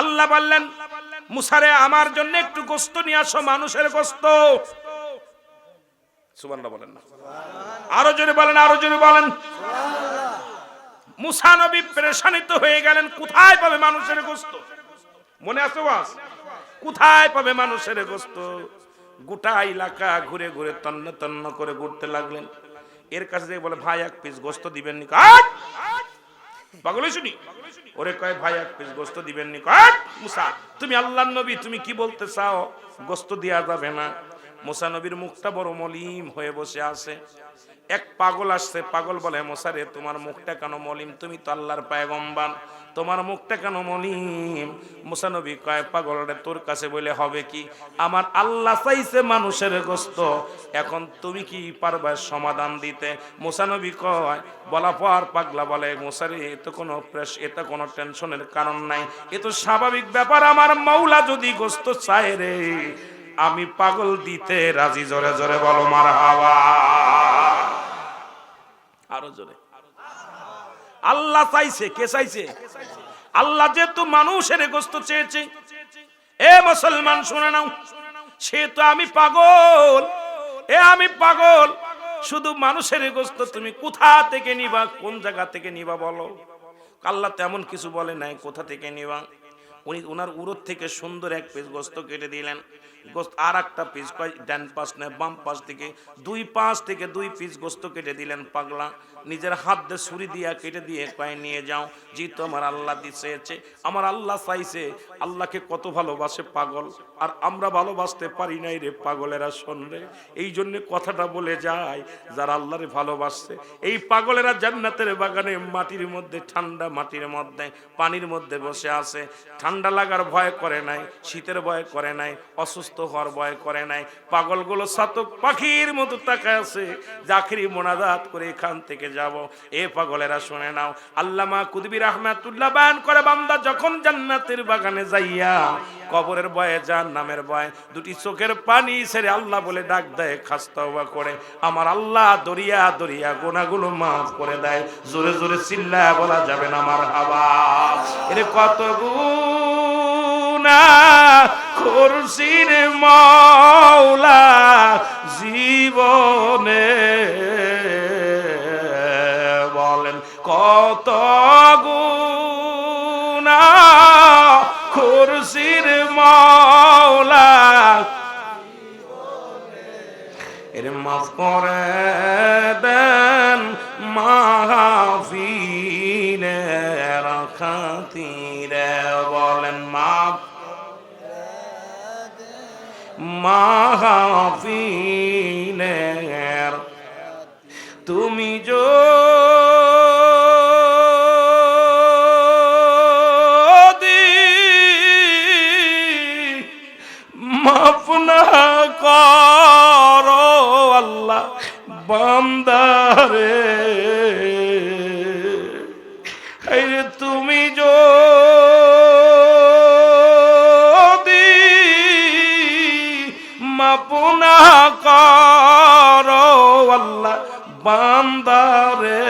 আল্লাহ বললেন মুসারে আমার জন্য একটু গোশত নিয়ে আসো, মানুষের গোশত। সুবহানাল্লাহ বলেন না? আরো জোরে বলেন, আরো জোরে বলেন। মুসা নবী পেরেশানিত হয়ে গেলেন, কোথায় পাবে মানুষের গোশত? মনে আছে ওয়াজ? কোথায় পাবে মানুষের গোশত? গোটা এলাকা ঘুরে ঘুরে তন্ন তন্ন করে ঘুরতে লাগলেন। এর কাছে বলে ভাই এক পিস গোশত দিবেন নি? পাগল শুনি ওরে কয় ভাই এক পিস গোশত দিবেন নি? মুসা তুমি আল্লাহর নবী, তুমি কি বলতে চাও? গোশত দেয়া যাবে না। মুসা নবীর মুখটা বড় মলিন হয়ে বসে আছে। এক পাগল আসছে, পাগল বলে মুসা রে তোমার মুখটা কেন মলিন? তুমি তো আল্লাহর পয়গম্বর, তোমার মুখটা কেন মলিন? মুসা নবী কয় পাগল রে তোর কাছে বলে হবে কি? আমার আল্লাহ চাইছে মানুষের গোশত, এখন তুমি কি পারবা সমাধান দিতে? মুসা নবী কয় বলা পর পাগলা বলে মুসা রে এ তো কোনো টেনশনের কারণ নাই, এ তো স্বাভাবিক ব্যাপার। আমার মাওলা যদি গোশত চায় রে আমি পাগল দিতে রাজি। জোরে জোরে বলো মারহাবা। আরো জোরে। আল্লাহ চাইছে, কে চাইছে? আল্লাহ যেহেতু মানুষের গোশত চেয়েছে, এ মুসলমান শুনে নাও, সে তো আমি পাগল, আমি পাগল, শুধু মানুষের গোশত তুমি কোথা থেকে নিবা, কোন জায়গা থেকে নিবা বলো? আল্লাহ তেমন কিছু বলে নাই কোথা থেকে নিবা। উনি ওনার উরত থেকে সুন্দর এক পিস গোশত কেটে দিলেন। গোশত আর একটা পিস কয় ডান পাশ নয় বাম পাশ থেকে দুই পিস গোশত কেটে দিলেন। পাগলা নিজের হাত দিয়ে ছুরি দিয়া কেটে দিয়ে কয় নিয়ে যাও, যেহেতু আমার আল্লাহ দিয়েছে, আমার আল্লাহ চাইছে। আল্লাহকে কত ভালোবাসে পাগল, আর আমরা ভালোবাসতে পারি নাই রে পাগলেরা। শোন রে, এই জন্য কথাটা বলে যায়, যারা আল্লাহরে ভালোবাসছে এই পাগলেরা জান্নাতের বাগানে মাটির মধ্যে, ঠান্ডা মাটির মধ্যে, পানির মধ্যে বসে আছে। ঠান্ডা লাগার ভয় করে নাই, শীতের ভয় করে নাই, অসুস্থ হওয়ার ভয় করে নাই। পাগলগুলো চাতক পাখির মতো তাকায় আছে, জাকিরি মোনাজাত করে এখান থেকে যাব। এ পাগলেরা শুনে নাও, আল্লামা কুতুবী রাহমাতুল্লাহ বয়ান করে বান্দা যখন জান্নাতের বাগানে যাইয়া কবরের ভয়ে, জাহান্নামের ভয়ে দুটি চোখের পানি ছেড়ে আল্লাহ বলে ডাক দেয়, খাস্তাওবা করে, আমার আল্লাহ দরিয়া দরিয়া গুনাহগুলো মাফ করে দেয়। জোরে জোরে চিল্লায়া বলা যাবে না মারহাবা। এর কত গুনাহ করছির মাওলা জীবনে, বলেন কত গুনাহ করছির মাওলা এর মাফ করে দেন মাহফিলের খাতিরে, বলেন মাহফিলের। তুমি যদি মাফ না করো আল্লাহ বান্দারে, তুমি যদি মাফ না করো আল্লাহ বান্দারে,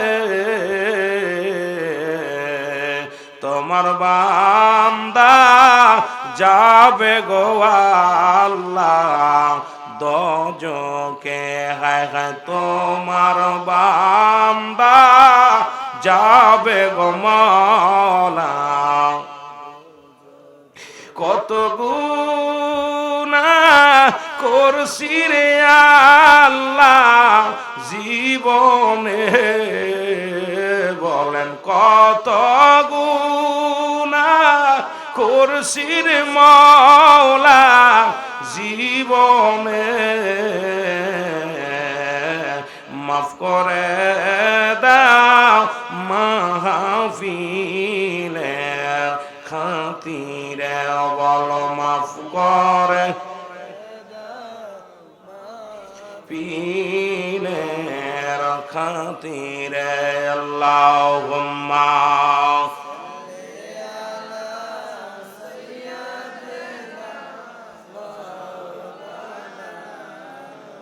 তোমার বান্দা যাবে গো আল্লাহ দোজখে। হায় হায় তোমার বান্দা যাবে গো মাওলা। কত গুনাহ করছি রে আল্লাহ জীবনে, বলেন কত গুনাহ করছি রে মাওলা জীবনে, মাফ করে দাও মাহফিলের খাতিরে, বলো মাফ করে পীরের খাতিরে। আল্লাহুম্মা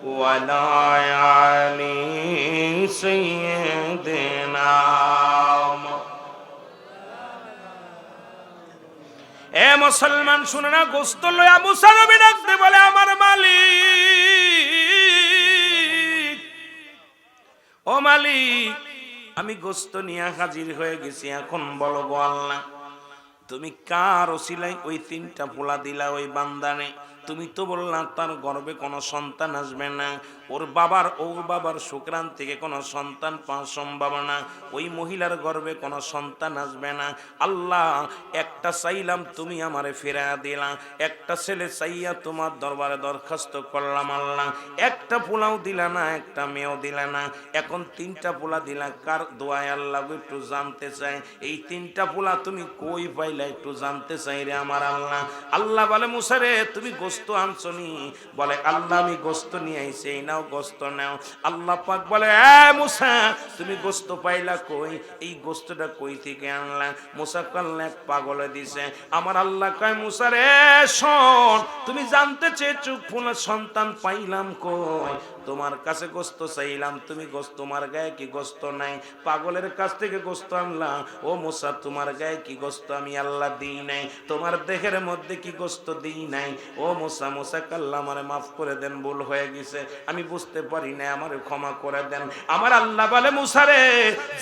ওয়ালা আলি সাইয়্যিদিনা। এ মুসলমান শুনে না, গোস্ত লয়া মুসা নবী ডাকতে বলে আমার মালিক, ও মালিক, আমি গোস্ত নিয়ে হাজির হয়ে গেছি, এখন বলো গো আল্লাহ, তুমি কার ওসিলায় ওই 3টা পোলা দিলা ওই বান্দানে? তুমি তো বললা তার গর্ভে কোনো সন্তান আসবে না, ওর বাবার শুক্রাণ থেকে কোনো সন্তান পাওয়ার সম্ভাবনা, ওই মহিলার গর্ভে কোনো সন্তান আসবে না। আল্লাহ, একটা চাইলাম তুমি আমারে ফেরা দিলা, একটা ছেলে চাইয়া তোমার দরবারে দরখাস্ত করলাম আল্লাহ, একটা পোলাও দিলা না, একটা মেয়েও দিলা না, এখন 3টা পোলা দিলা, কার দোয়ায় আল্লাহ একটু জানতে চাই, এই 3টা পোলা তুমি কই পাইলা একটু জানতে চাই রে আমার আল্লাহ। আল্লাহ বলে মুসা রে, তুমি গোস্ত আনছো নি? বলে আল্লাহ আমি গোস্ত নিয়ে আইছি, এই নাও গোস্ত নাও। আল্লাহ পাক বলে এ মুসা, তুমি গোস্ত পাইলা কই? এই গোস্তটা কই থেকে আনলা? মুসা কল্লে এক পাগলে দিছে। আমার আল্লাহ কয় মুসা রে শোন, তুমি জানতে চেয়েছো কোন সন্তান পাইলাম কই, তোমার কাছে গোস্ত চাইলাম, তুমি গোস্ত, তোমার গায়ে কি গোস্ত নাই? পাগলের কাছ থেকে গোস্ত আনলা। ও মুসা, তোমার গায়ে কি গোস্ত আমি আল্লাহ দিই নাই? তোমার দেহের মধ্যে কি গোস্ত দিই নাই? ও মুসা, মুসা কাল্লা আমারে মাফ করে দেন, ভুল হয়ে গেছে, আমি বুঝতে পারি না, আমারে ক্ষমা করে দেন। আমার আল্লাহ বলে মুসা রে,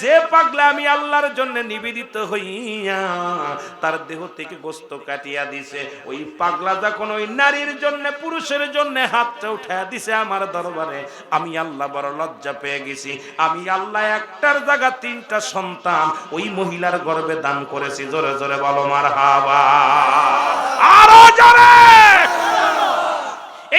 যে পাগলা আমি আল্লাহর জন্য নিবেদিত হইয়া তার দেহ থেকে গোস্ত কাটিয়া দিছে, ওই পাগলা যখন ওই নারীর জন্য, পুরুষের জন্য হাতটা উঠায়া দিছে আমার দরবারে, আমি আল্লাহ বড় লজ্জা পেয়ে গেছি। আমি আল্লাহ একটার জায়গা 3টা সন্তান ওই মহিলার গর্ভে দান করেছি। জোরে জোরে বলো মারহাবা, আরো জোরে।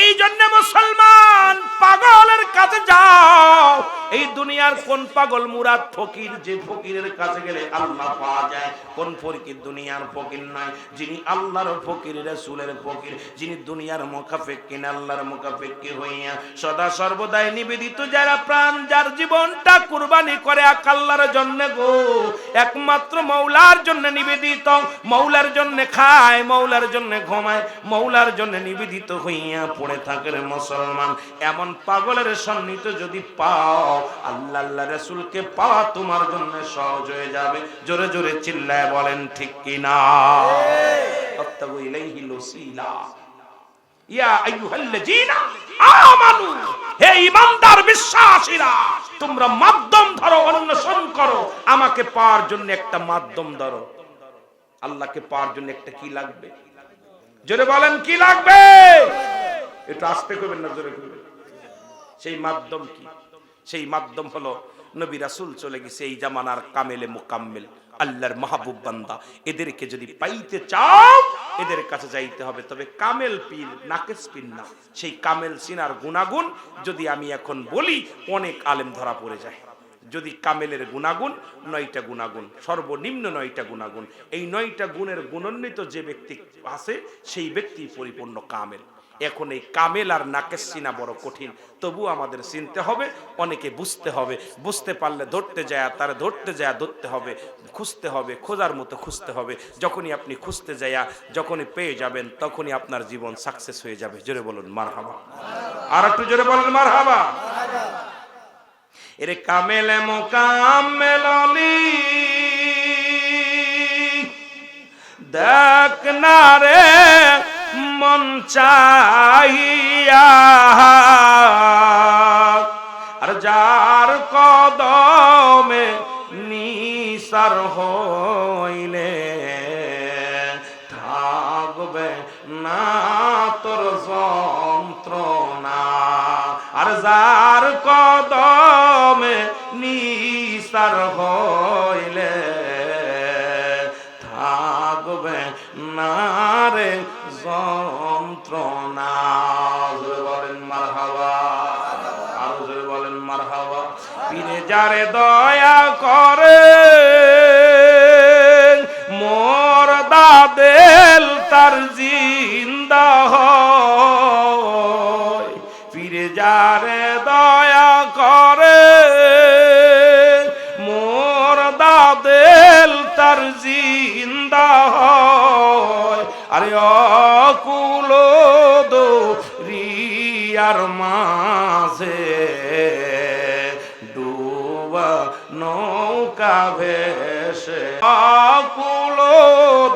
এই জন্য মুসলমান, পাগলের কাছে যাও। এই দুনিয়ার কোন পাগল? মুরাদ ফকির, যে ফকিরের কাছে গেলে আল্লাহ পাওয়া যায়। কোন ফকির? দুনিয়ার ফকির নয়, যিনি আল্লাহর ফকির, রাসূলের ফকির, যিনি দুনিয়ার মুখাফেক্কিন আল্লাহর মুখাফেক্কি হইয়া সদা সর্বদাই নিবেদিত, যারা প্রাণ, যার জীবনটা কুরবানি করে এক আল্লাহর জন্য গো, একমাত্র মওলার জন্য নিবেদিত, মওলার জন্য খায়, মওলার জন্য ঘুমায়, মওলার জন্য নিবেদিত হইয়া পড়ে থাকে রে মুসলমান। এমন পাগলের সন্নিহিত যদি পাও, আল্লাহ আল্লাহ রাসূলকে পাওয়া তোমার জন্য সহজ হয়ে যাবে। জোরে জোরে চিল্লায় বলেন ঠিক কিনা? তাবতাগু ইলাইহিল ওসিলা ইয়া আইয়ুহাল্লাযীনা আমানু, হে ঈমানদার বিশ্বাসীরা, তোমরা মাধ্যম ধরো, অনুসরণ করো, আমাকে পাওয়ার জন্য একটা মাধ্যম ধরো। আল্লাহকে পাওয়ার জন্য একটা কি লাগবে? জোরে বলেন কি লাগবে? একটু আস্তে করবেন না, জোরে করবেন। সেই মাধ্যম কি? সেই মাধ্যম হলো নবী রাসূল চলে গেছে, এই জামানার কামেলে মুকাম্মেল, আল্লাহর মাহবুব বান্দা। এদেরকে যদি পাইতে চাও, এদের কাছে যাইতে হবে, তবে কামেল পীর, নাকেস পীর না। সেই কামেল সিনার গুণাগুণ যদি আমি এখন বলি, অনেক আলেম ধরা পড়ে যায়। যদি কামেলের গুণাগুণ 9টা গুণাগুণ, সর্বনিম্ন 9টা গুণাগুণ, এই 9টা গুণের গুণান্বিত যে ব্যক্তি আছে, সেই ব্যক্তি পরিপূর্ণ কামেল। এখন এই কামেল আর নাকেস চিনা বড় কঠিন, তবু আমাদের চিনতে হবে, অনেকে বুঝতে হবে, বুঝতে পারলে ধরতে যায়, তারা ধরতে যায়, ধরতে হবে, খুঁজতে হবে, খোঁজার মতো খুঁজতে হবে। যখনই আপনি খুঁজতে যায়, যখনই পেয়ে যাবেন, তখনই আপনার জীবন সাকসেস হয়ে যাবে। জোরে বলুন মারহাবা, আর একটু জোরে বলুন মারহাবা। এরে কামেলে মোকাম্মেল অলি, দেখ না রে মন চাইয়া, আর যার কদমে নিসার হইলে থাকবে না তোর যন্ত্রণা, আর যার কদমে নিসার হইলে থাকবে না রে যন্ত্রণা। জোরে বলেন মারহাবা, আরো জোরে বলেন মারহাবা। পীরে যারে দয়া করে, মোর দাদেল তার জিন্দা হয়। পীরে যারে দয়া করে, মোর দাদেল তার জিন্দা হয়। আরে অকুল দরিয়ার মাঝে ডুবা নৌকা ভেসে, অকুল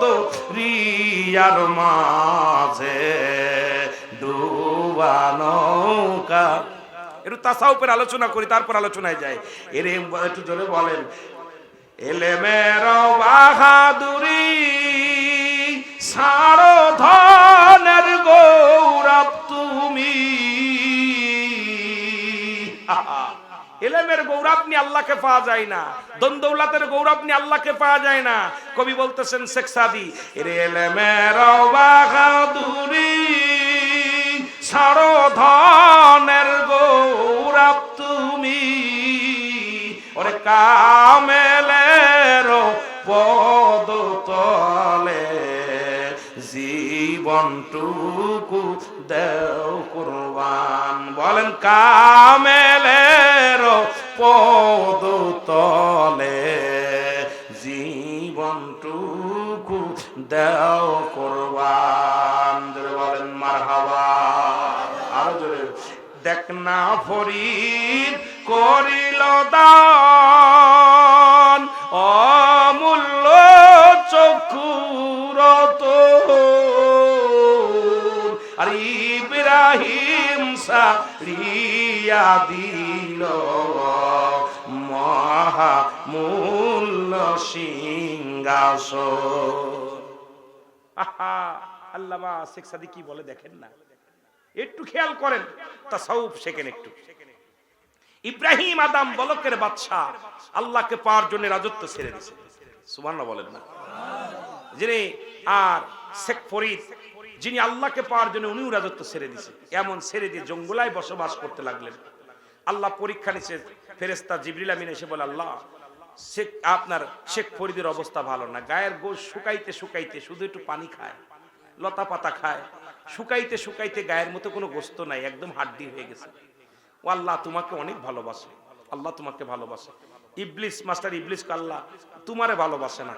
দরিয়া দরিয়ার মাঝে ডুবা নৌকা। একটু তাসাউফের আলোচনা করি, তারপর আলোচনায় যাই। এর একটু জোরে বলেন। এলেমের বাহাদুরি সারো ধনের গৌরব তুমি। এলেমের গৌরব নিয়ে আল্লাহকে পাওয়া যায় না, ধন দৌলতের গৌরব নিয়ে আল্লাহকে পাওয়া যায় না। কবি বলতেছেন শেখ সাদি, এলেমের বাহাদুরি সারো ধনের গৌরব তুমি। ওরে কামেলের পদ তলে জীবনটুকু দেও কুরবান। বলেন কামেলের পদ তলে জীবনটুকু দেও কুরবান। বলেন মারহাবা। আরো জোরে। দেখ না ফরিদ করিল দান অমূল্য চক্ষুরত। আর ইব্রাহিম সারিয়া দিল মহামূল্য সিংহাসন। আহা, আল্লামা শেখ সাদি কি বলে দেখেন না, একটু খেয়াল করেন। তাসাউফ শেখেন একটু। ইব্রাহিম আদম বলকের বাদশা আল্লাহকে পাওয়ার জন্য রাজত্ব ছেড়ে দিয়েছে। সুবহানাল্লাহ বলেন না। যিনি আর শেখ ফরিদ যিনি আল্লাহকে পাওয়ার জন্য উনিও রাজত্ব ছেড়ে দিয়েছে। এমন ছেড়ে দিয়ে জঙ্গলায় বসবাস করতে লাগলেন। আল্লাহ পরীক্ষা নিচ্ছে। ফেরেশতা জিবরিল আমিন এসে বলে, আল্লাহ শেখ আপনার শেখ ফরিদের অবস্থা ভালো না, গায়ের গোশ শুকাইতে শুকাইতে শুধু একটু পানি খায়, লতা পাতা খায়, শুকাইতে শুকাইতে গায়ের মতো কোনো গোস্ত নাই, একদম হাড্ডি হয়ে গেছে। ও আল্লাহ তোমাকে অনেক ভালোবাসে, আল্লাহ তোমাকে ভালোবাসে। ইবলিস মাস্টার ইবলিস আল্লাহ তোমারে ভালোবাসে না,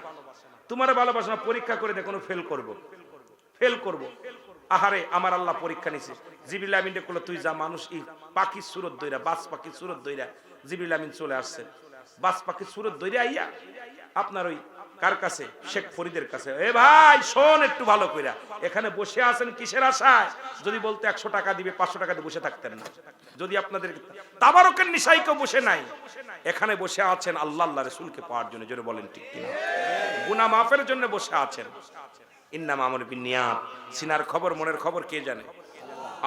তোমারে ভালোবাসে না, পরীক্ষা করে দেখো ফেল করব, ফেল করব। আহারে আমার আল্লাহ পরীক্ষা নিছে। জিবরিল আমিন বলল, তুই যা। মানুষ এই পাখির সুরত দইরা, বাস পাখির সুরত দইরা জিবরিল আমিন চলে আসছে। বাস পাখির সুরত দইরা আইয়া আপনার ওই কার কাছে, শেখ ফরিদের কাছে। এ ভাই শোন একটু ভালো কইরা, এখানে বসে আছেন কিসের আশায়? যদি বলতে 100 টাকা দিবে, 500 টাকা দিয়ে বসে থাকতেন না। যদি আপনাদের তাবারকের নিশাই কেউ বসে নাই, এখানে বসে আছেন আল্লাহ আল্লাহ রাসূলকে পাওয়ার জন্য। জোরে বলেন ঠিক কিনা? গুনাহ মাফের জন্য বসে আছেন। ইন্নামা আমালু বিন্নিয়াত। সিনার খবর মনের খবর কে জানে?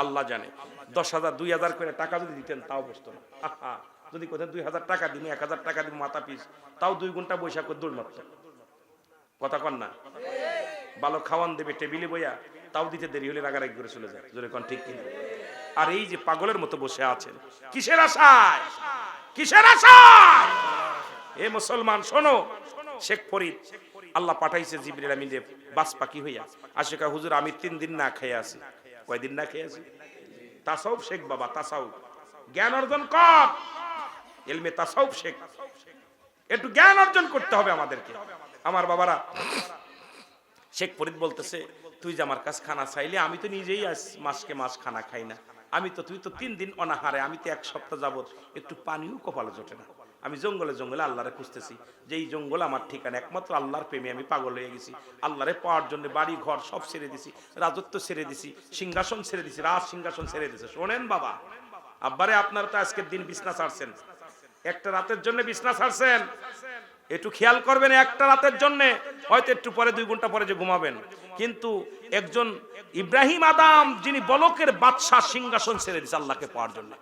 আল্লাহ জানে। 10,000 2,000 করে টাকা যদি দিতেন তাও বসতো না। আহা, যদি কোথায় 2,000 টাকা দিন, 1,000 টাকা দিন মাথা পিস, তাও 2 ঘন্টা বৈশা করে দৌড় মারত। কথা কন না? ভালো খাওয়ান দেবে টেবিলে বইয়া, তাও দিতে দেরি হলে রাগারাগি করে চলে যায়। জোরে কন ঠিক কিনা? আর এই যে পাগলের মতো বসে আছেন কিসের আশায়? কিসের আশায়? এ মুসলমান শোনো, শেখ ফরিদ আল্লাহ পাঠাইছে জিবরিল আমিন রে বাস পাখি হইয়া। আশেকা হুজুর আমি 3 দিন না খেয়ে আছি। কয়দিন না খেয়ে আছি? তাসাউফ শেখ বাবা, তাসাউফ জ্ঞান অর্জন কর, ইলমে তাসাউফ শেখ। একটু জ্ঞান অর্জন করতে হবে আমাদেরকে। আমার বাবারা, শেখ ফরিদ বলতেছে, তুই যে আমার কাছে খানা চাইলে, আমি তো নিজেই মাসকে মাস খানা খাই না। আমি তো, তুই তো 3 দিন অনাহারে, আমি তো 1 সপ্তাহ যাবত একটু পানিও কপালে জোটে না। আমি জঙ্গলে জঙ্গলে আল্লাহরে খুঁজতেছি, যে এই জঙ্গল আমার ঠিকানা। একমাত্র আল্লাহর প্রেমে আমি পাগল হয়ে গেছি। আল্লাহরে পাওয়ার জন্য বাড়ি ঘর সব ছেড়ে দিছি, রাজত্ব ছেড়ে দিছি, সিংহাসন ছেড়ে দিছি, রাজ সিংহাসন ছেড়ে দিছে। শোনেন বাবা, আব্বারে আপনারা তো আজকের দিন বিছনা ছাড়ছেন, একটা রাতের জন্য বিছনা ছাড়ছেন, একটু খেয়াল করবেন। একটা রাতের জন্য হয়তো একটু পরে 2 ঘন্টা পরে যে ঘুমাবেন, কিন্তু একজন ইব্রাহিম আদম যিনি বলকের বাদশা, সিংহাসন ছেড়ে দিছে আল্লাহকে পাওয়ার জন্য।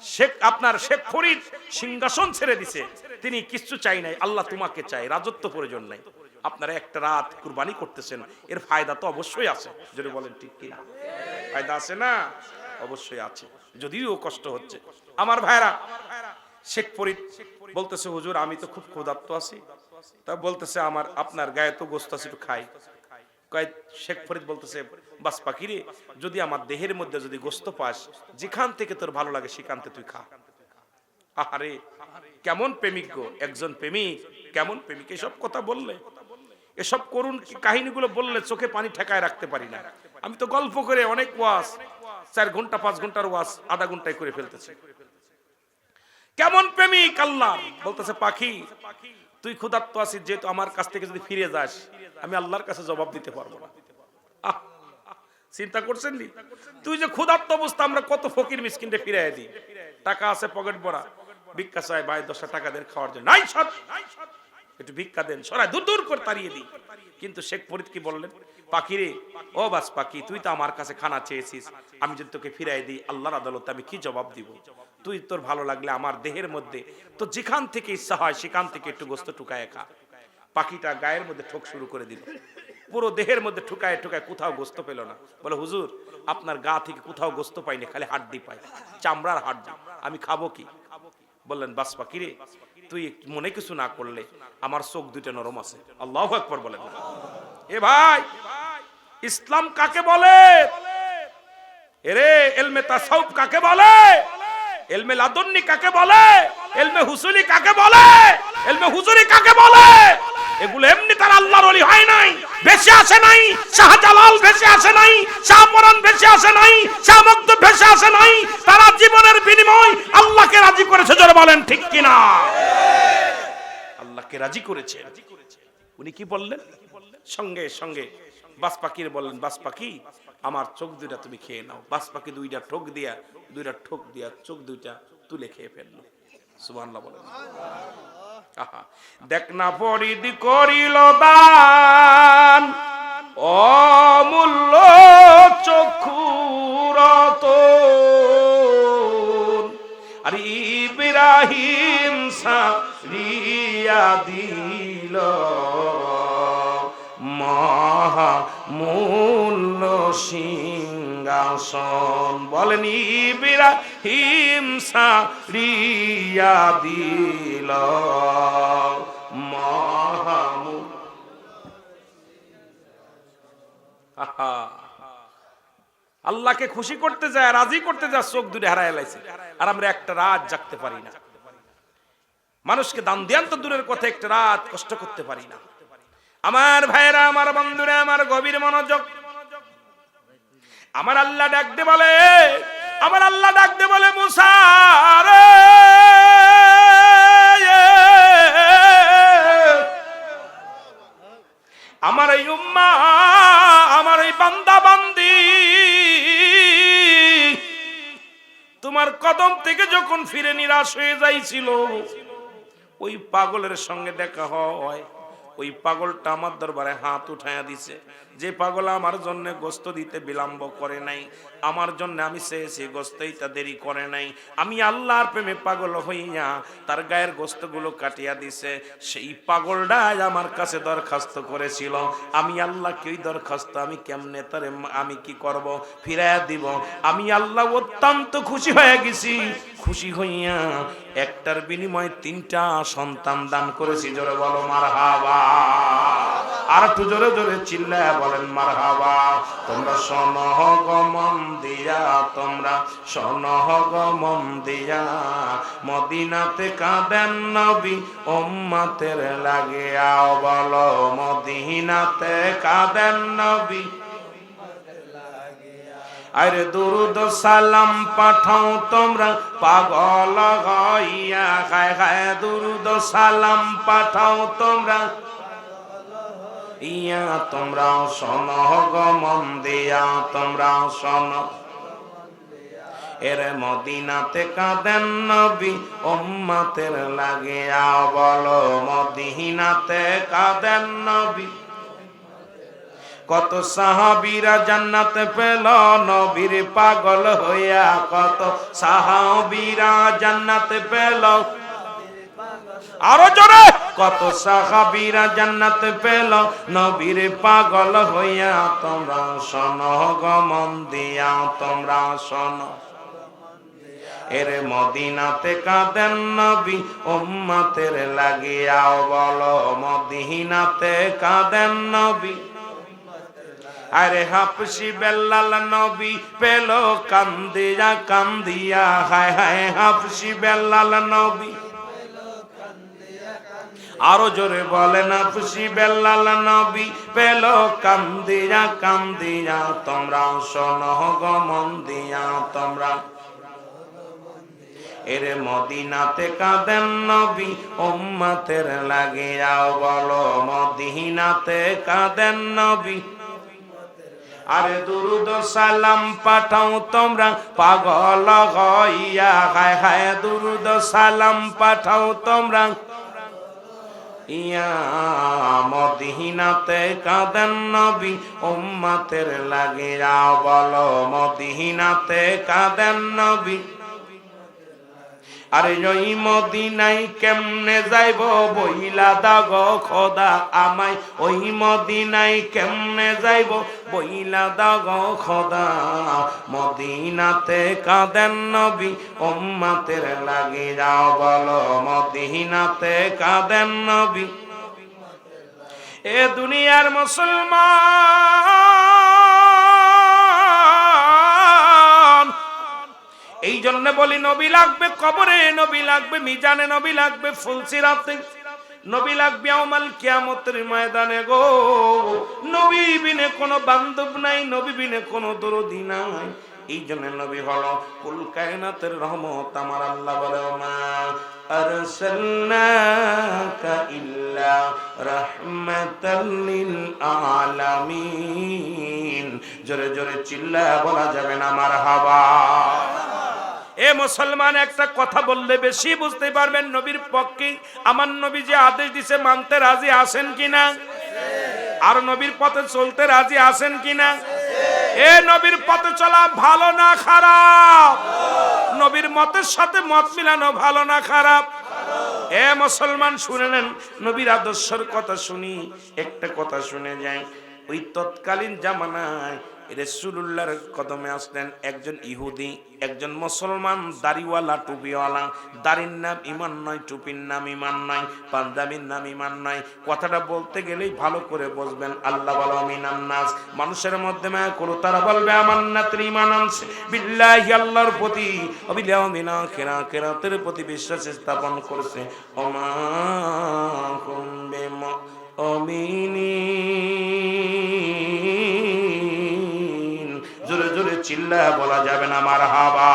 শেখ আপনার শেখ ফরিদ সিংহাসন ছেড়ে দিছে, তিনি কিচ্ছু চাই নাই, আল্লাহ তোমাকে চাই, রাজত্ব প্রয়োজন নাই। আপনারা একটা রাত কুরবানি করতেছেন, এর ফায়দা তো অবশ্যই আছে। যদি বলেন ঠিক কিনা? ফায়দা আছে না? অবশ্যই আছে, যদিও কষ্ট হচ্ছে। আমার ভাইরা, শেখ ফরিদ বলতেছে, হুজুর আমি তো খুব ক্ষুধার্ত আছি। তা বলতেছে, আমার আপনার গায়ে তো গোশত আছে, একটু খাই। শেখ ফরিদ বলতেছে, বাস পাখিরে, যদি আমার দেহের মধ্যে যদি গোশত পাস, যেখান থেকে তোর ভালো লাগে সেখান থেকে তুই খা। আহারে কেমন প্রেমিক গো, একজন প্রেমিক, কেমন প্রেমিক! এসব কথা বললে, এসব করুন কাহিনীগুলো বললে চোখে পানি ঠেকায় রাখতে পারি না। আমি তো গল্প করে অনেক ওয়াজ, 4 ঘন্টা 5 ঘন্টার ওয়াজ আধা ঘন্টায় করে ফেলতেছি। কেমন প্রেমিক! আল্লাহ বলতেছে, পাখি তুই ক্ষুধার্ত আছিস, যেহেতু আমার কাছ থেকে যদি ফিরে যাস, আমি আল্লাহর কাছে জবাব দিতে পারবো না। চিন্তা করছেন নি? তুই যে ক্ষুধার্ত অবস্থা, আমরা কত ফকির মিসকিনরে ফিরাই দিই, টাকা আছে পকেট ভরা, ভিক্ষা চাই, ভাই 10 টাকা দেন খাওয়ার জন্য, নাই সব একটু ভিক্ষা দেন, সরাই দূর দূর করে তাড়িয়ে দিই। কিন্তু শেখ ফরিদ কি বললেন? পাখি রে, ও বাস পাখি, তুই তো আমার কাছে খানা চেয়েছিস, আমি যদি তোকে ফিরাই দিই আল্লাহর আদালতে আমি কি জবাব দিব? তুই তোর ভালো লাগলে আমার দেহের মধ্যে তো যেখান থেকে ইচ্ছা হয় সেখান থেকে একটু গোস্ত টুকায় খা। পাখিটা গায়ের মধ্যে ঠোক শুরু করে দিল, পুরো দেহের মধ্যে ঠুকায় ঠুকায়, কোথাও গোস্ত পেল না। বলে হুজুর, আপনার গা থেকে কোথাও গোস্ত পাইনি, খালি হাড্ডি পাই, চামড়ার হাড্ডি, আমি খাবো কি? বললেন বাস পাখি রে, তুই মনে কিছু না করলে আমার চোখ দুইটা নরম আছে। আল্লাহু আকবার বলেন। এ ভাই, ইসলাম কাকে বলে? এরে ইলমে তাসাউফ কাকে বলে? ইলমে লাদুন্নি কাকে বলে? ইলমে হুসুলি কাকে বলে? ইলমে হুজুরি কাকে বলে? এগুলো এমনি তার আল্লাহর ওলি হয় নাই, ভেসে আসে নাই। শাহজালাল ভেসে আসে নাই, শাহপরান ভেসে আসে নাই, শাহ মখদুম ভেসে আসে নাই। তারা জীবনের বিনিময় আল্লাহকে রাজি করেছে। জোরে বলেন ঠিক কিনা? আল্লাহকে রাজি করেছে। উনি কি বললেন? সঙ্গে সঙ্গে বাস পাখির বললেন, বাস পাখি আমার চোখ দুইটা তুমি খেয়ে নাও। বাস পাখি দুইটা ঠোক দিয়া চোখ দুইটা তুলে খেয়ে ফেললো। সুবহানাল্লাহ বলেন। আহা, দেখ না ফরিদ করিল দান, অমূল্য চক্ষুর রতন, আর ইব্রাহিম সারিয়া দিল মহামূল্য সিংহাসন। বলেন ইব্রাহিম সারিয়া দিল মহামূল্য। আল্লাহকে খুশি করতে যায়, রাজি করতে যায়, চোখ দুটো হারায় লাইছে। আর আমরা একটা রাত জাগতে পারি না। মানুষকে দান দেন তো দূরের কথা, একটা রাত কষ্ট করতে পারি না। আমার ভাইরা, আমার বন্ধুরা, আমার গভীর মনোযোগ। আমার আল্লাহ ডাকতে বলে, আমার আল্লাহ ডাকতে বলে, মুসা রে, আমার এই উম্মাহ, আমার এই বান্দা বান্দি তোমার কদম থেকে যখন ফিরে নিরাশ হয়ে যাইছিল, ওই পাগলের সঙ্গে দেখা হয়। ওই পাগলটা আমার দরবারে হাত উঠাইয়া দিছে। যে পাগল আমার জন্য গোস্ত দিতে বিলম্ব করে নাই, আমার জন্য আমি চেয়েছি গোস্ত দিতে দেরি করে নাই, আমি আল্লাহর প্রেমে পাগল হইয়া তার গায়ের গোস্তগুলো কাটিয়া দিছে। সেই পাগলটা আমার কাছে দরখাস্ত করেছিল, আমি আল্লাহকে ওই দরখাস্ত আমি কেমনে তারে আমি কি করব, ফিরাইয়া দিব। আমি আল্লাহ অত্যন্ত খুশি হয়ে গেছি। খুশি হইয়া একটার বিনিময়ে 3টা সন্তান দান করেছি। জোরে বলো মারহাবা। আর একটু জোরে জোরে চিল্লায়া বলেন মারহাবা। তোমরা শোনো গো মন দিয়া, তোমরা শোনো গো মন দিয়া, মদিনাতে কাঁদেন নবী উম্মতের লাগিয়া। বলো মদিনাতে কাঁদেন নবী। আরে দুরুদ সালাম পাঠাও তোমরা পাগল হইয়া, হায় হায় দুরুদ সালাম পাঠাও তোমরা ইয়া। তোমরা শোনো গো মন দিয়া, তোমরা শোনো। এরে মদিনাতে কাঁদেন নবী উম্মতের লাগিয়া। বলো মদিনাতে কাঁদেন নবী। কত সাহাবীরা জান্নাত পেল নবীর পাগল হইয়া, কত সাহাবীরা জান্নাত পেল। আরো জোরে, কত সাহাবীরা জান্নাত পেল নবীর পাগল হইয়া। তোমরা শোনো গো মন দিয়া, তোমরা শোনো। এরে মদিনাতে কাঁদেন নবী উম্মতের লাগিয়া। বলো মদিনাতে কাঁদেন নবী। আরে হাফসি বেল্লাল নবী পেল কান্দিয়া কান্দিয়া, হায় হায় হাফসি বেল্লাল নবী। আরো জোরে বলেন হাফসি বেল্লাল নবী পেল কান্দিয়া কান্দিয়া। তোমরা শোনো গো মন দিয়া, তোমরা। এরে মদিনাতে কাঁদেন নবী উম্মতের লাগিয়া। বলো মদিনাতে কাঁদেন নবী। আরে দুরুদ সালাম পাঠাও তোমরা পাগল হইয়া, হায় হায় দুরুদ সালাম পাঠাও তোমরা ইয়া মদিনাতে কাঁদেন নবী উম্মতের লাগিয়া, বলো মদিনাতে কাঁদেন নবী। আরে ওই মদিনাই কেমনে যাইব বইলা দাগ খোদা আমায়, ওই মদিনাই কেমনে যাইব বইলা দাগ খোদা, মদিনাতে কাঁদেন নবী উম্মতের লাগিয়া, বলো মদিনাতে কাঁদেন নবী। এ দুনিয়ার মুসলমান, এই জন্য বলি নবী লাগবে কবরে, নবী লাগবে মিজানে, নবী লাগবে ফুলসিরাতে, নবী লাগবে ইয়াউমাল কিয়ামতের ময়দানে গো। নবী বিনে কোনো বান্ধব নাই, নবী বিনে কোনো দরদি নাই। এই জন্য নবী হলো কুল কায়নাতের রহমত। আমার আল্লাহ বলে মা আরসালনাকা ইল্লা রাহমাতাল লিল আলামিন। জোরে জোরে চিল্লায়া বলা যাবে না মারহাবা। এ মুসলমান, একটা কথা বললে বেশি বুঝতে পারবেন নবীর পক্ষে। আমার নবী যে আদেশ দিছে মানতে রাজি আছেন কিনা? আর নবীর পথে চলতে রাজি আছেন কিনা? এ নবীর পথে চলা ভালো না খারাপ? নবীর মতের সাথে মত মিলানো ভালো না খারাপ? এ মুসলমান শুনে নেন, নবীর আদর্শের কথা শুনি, একটা কথা শুনে যায়। ওই তৎকালীন জামানায় রাসূলুল্লাহর কদমে আসলেন একজন ইহুদি, একজন মুসলমান, দাড়িওয়ালা টুপিওয়ালা। দাড়ির নাম ইমান নয়, টুপির নাম ইমান নয়, পাঞ্জাবির নাম ইমান নয়। কথাটা বলতে গেলেই ভালো করে বুঝবেন। আল্লাহ বলে মিনান নাস, মানুষের মধ্যে মায়া করো, তারা বলবে আমান্নাত ঈমান আনছে বিল্লাহি, আল্লাহর প্রতি, ওয়াবিল ইয়াউমিল আখির, আখিরাতের প্রতি বিশ্বাস স্থাপন করেছে। ওমা কুম বিমুমিনিন। জোরে জোরে চিল্লা বলা যাবে না মারহাবা।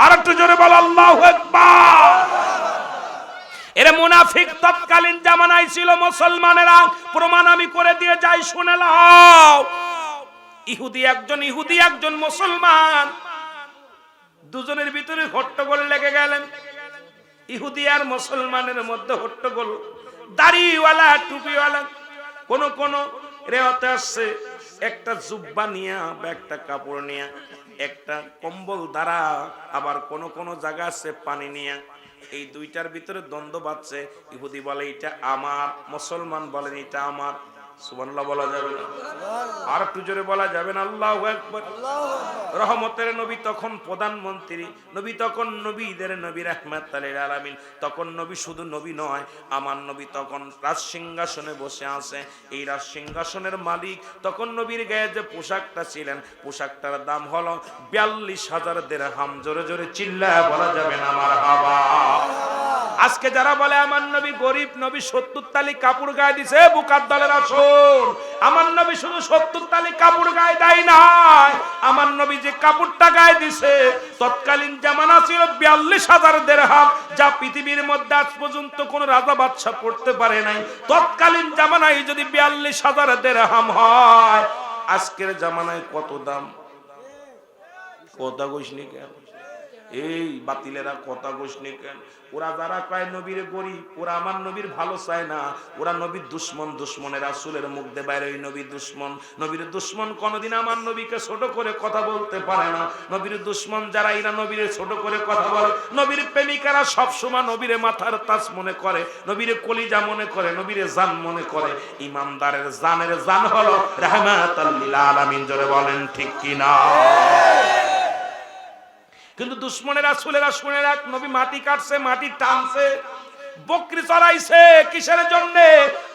আর একটু জোরে বল আল্লাহু আকবার। এরা মুনাফিক তৎকালীন জামানায় ছিল। মুসলমানেরা প্রমাণ আমি করে দিয়ে যাই, শুনে নাও। ইহুদি একজন মুসলমান, দুজনের ভিতরে হট্টগোল লেগে গেলেন। ইহুদি আর মুসলমানের মধ্যে হট্টগোল। দাড়িওয়ালা টুপিওয়ালা কোন রেওয়াতে আসছে একটা জুব্বা নিয়া বা একটা কাপড় নিয়া, একটা কম্বল দ্বারা, আবার কোন জায়গা আছে পানি নিয়া। এই দুইটার ভিতরে দ্বন্দ্ব বাজছে। ইহুদি বলে এটা আমার, মুসলমান বলেন এটা আমার। সুবহানাল্লাহ বলা যাবে না? আর একটু জোরে বলা যাবে না? আল্লাহু আকবার। রহমতের নবী তখন প্রধানমন্ত্রী, নবী তখন নবীদের নবী, রাহমাতুল লিল আলামিন। তখন নবী শুধু নবী নয়, আমার নবী তখন রাজসিংহাসনে বসে আছে। এই রাজসিংহাসনের মালিক তখন নবীর গায়ে যে পোশাকটা ছিলেন, পোশাকটার দাম হলো ৪২,০০০ দিরহাম। জোরে জোরে চিল্লায়া বলা যাবে না মারহাবা। আজকে যারা বলে আমার নবী গরিব, নবী ৭০ তালি কাপড় গায়ে দিছে, বুকার দলের আসল। আমার নবী শুধু ৭০ তালি কাপড় গায়ে দেয় নাই, আমার নবী যে কাপড়টা গায়ে দিছে তৎকালীন জামানা ছিল ৪২,০০০ দিরহাম, যা পৃথিবীর মধ্যে আজ পর্যন্ত কোন রাজা বাদশা পড়তে পারে নাই। তৎকালীন জামানায় যদি ৪২,০০০ দিরহাম হয়, আজকের জামানায় কত দাম? কথা কইসনি কেন? এই বাতিলেরা কথা কইসনি কেন? ওরা যারা কয় নবীর গরিব, ওরা আমার নবীর ভালো চায় না। ওরা নবীর দুশ্মন। দুশ্মনের রাসূলের মুখ দিয়ে বাইরে ওই নবীর দুশ্মন। নবীর দুশ্মন কোনদিন আমার নবীকে ছোট করে কথা বলতে পারে না। নবীর দুশ্মন যারা, এরা নবীর ছোট করে কথা বলে। নবীর প্রেমিকারা সবসময় নবীরে মাথার তাজ মনে করে, নবীরে কলিজা মনে করে, নবীরে জান মনে করে। ইমানদারের জানের জান হলো রাহমাতুল লিল আলামিন। জোরে বলেন ঠিক কিনা? কিন্তু দুশ্মনেরা রাসূলেরা শুনে রাখ, নবী মাটি কাটছে, মাটি টানছে, বকরি চড়াইছে কিসের জন্য?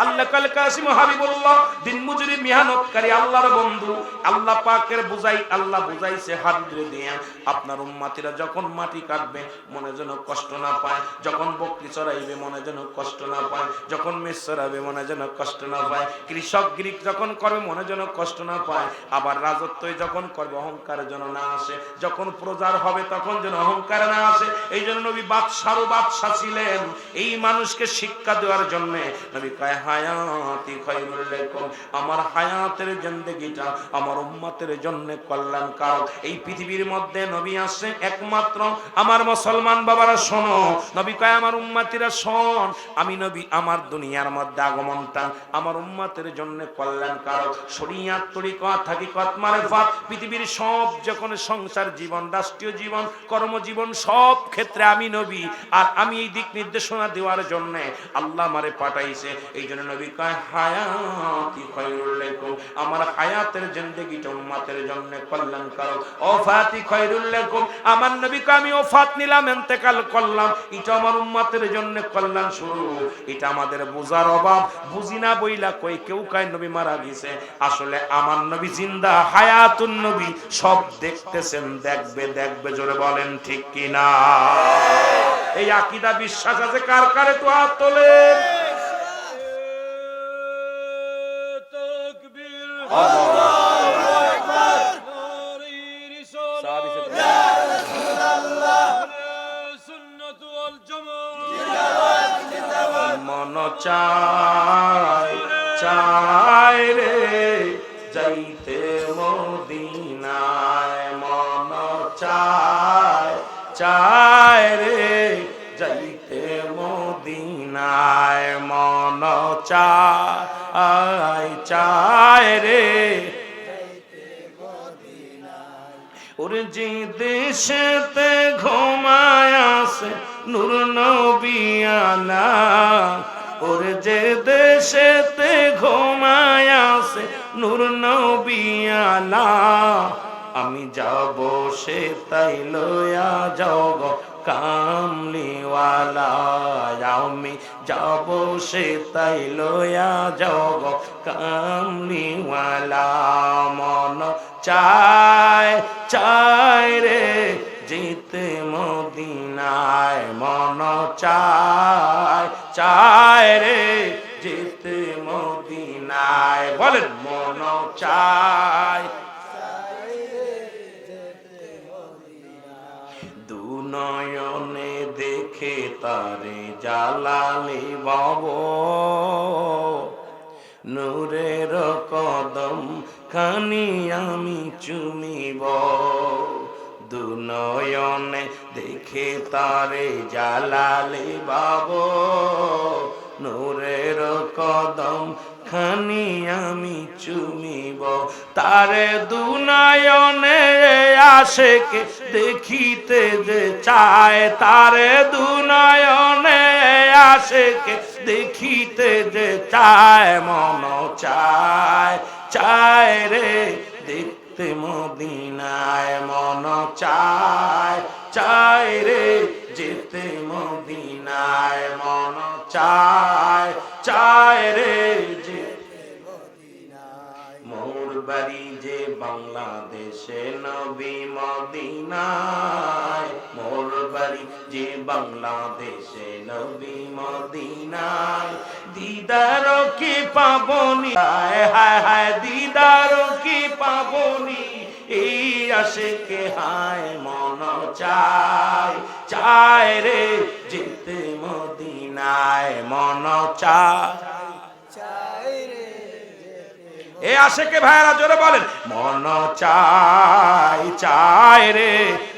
আল্লাহ কাল কাসিম হাবিবুল্লাহ, দিন মজুরি মেহনতকারী আল্লাহর বন্ধু, আল্লাহ পাকের বুঝাই, আল্লাহ বুঝাইছে হাত ধরে দিয়ে, আপনার উম্মতিরা যখন মাটি কাটবে মনে যেন কষ্ট না পায়, যখন বকরি চড়াইবে মনে যেন কষ্ট না পায়, যখন মেষ চড়াবে মনে যেন কষ্ট না পায়, কৃষক গিরিক যখন করবে মনে যেন কষ্ট না পায়, আবার রাজত্ব যখন করবে অহংকার যেন না আসে, যখন প্রজার হবে তখন যেন অহংকার না আসে। এই জন্য নবী বাদশারও বাদশা ছিলেন। এই মানুষকে শিক্ষা দেওয়ার জন্য নবী কয় হায়াতি খায়রুল লাকুম, আমার হায়াতের জিন্দেগিটা আমার উম্মতের জন্য কল্যাণকারক। এই পৃথিবীর মধ্যে নবী আসে একমাত্র আমার মুসলমান বাবারা শোনো, নবী কয় আমার উম্মতিরা শোন, আমি নবী আমার দুনিয়ার মধ্যে আগমনটা আমার উম্মতের জন্য কল্যাণকারক। শরীয়ত তরিকত হাকিকত মারিফাত পৃথিবীর সব যখন সংসার জীবন, রাষ্ট্রীয় জীবন, কর্মজীবন, সব ক্ষেত্রে আমি নবী, আর আমি এই দিক নির্দেশনা দেওয়ার জন্য আল্লাহ আমারে পাঠাইছে। এই জন্য নবী কয় হায়াতি খায়রুল লাকুম, আমার হায়াতের জিন্দেগিটা উম্মতের জন্য কল্যাণকারক। ওফাতি খায়রুল লাকুম, আমার নবী কয় আমি ওফাত নিলাম, ইন্তেকাল করলাম, এটা আমার উম্মতের জন্য কল্যাণ শুরু। এটা আমাদের বুঝার অভাব, বুঝি না বইলা কই কেউ কয় নবী মারা গেছে, আসলে আমার নবী জিন্দা, হায়াতুন নবী, সব দেখতেছেন, দেখবে দেখবে, জোরে বলেন ঠিক কিনা? এই আকীদা বিশ্বাস আছে কার কারে? তো হাত তোলেন। তাকবীর, আল্লাহু আকবার, নারে রিসালাত, সুন্নাত ওয়াল জামাত, মন চায় চায় রে যাইতে মদিনায়, মন চায় চায় রে যাইতে মদিনায়, মন চায় চায় রে ওরে যে দেশেতে ঘুমায় আসে নূর নবী আলা, ওরে যে দেশেতে ঘুমায় আসে নূর নবী আলা, আমি যাব সে তাই লয়া যাও গো কামলিওয়ালা, আমি যাব সে তাই লয়া যাও গো কামলিওয়ালা, মন চায় চায় রে যেতে মদিনায়, মন চায় চায় রে যেতে মদিনায়, বলেন মন চায়। দু নয়নে দেখে তারে জালালি বাবু, নূরের কদম খানি আমি চুমিব, দু নয়নে দেখে তারে জালালি বাবু, নূরের কদম খানি আমি চুমিব, তারে দু নয়নে আশিকে দেখিতে যে চায়, তারে দু নয়নে আশিকে দেখিতে যে চায়, মন চায় চায় রে দেখতে মদিনায়, মন চায় চায় রে যেতে মদিনায়, মন চায় চায় রে যেতে মদিনায়, মোর বাড়ি যে বাংলাদেশে নবী মদিনায়, মোর বাড়ি যে বাংলাদেশে নবী মদিনায়, দিদার কি পাবনি, হায় হায় হায় দিদার কি পাবনি, এই আশিকে হায় মন চায় চায় রে যেতে মদিনায়, মন চায় এ আশিকে ভাইরা জোরে বলেন মন চায় চায় রে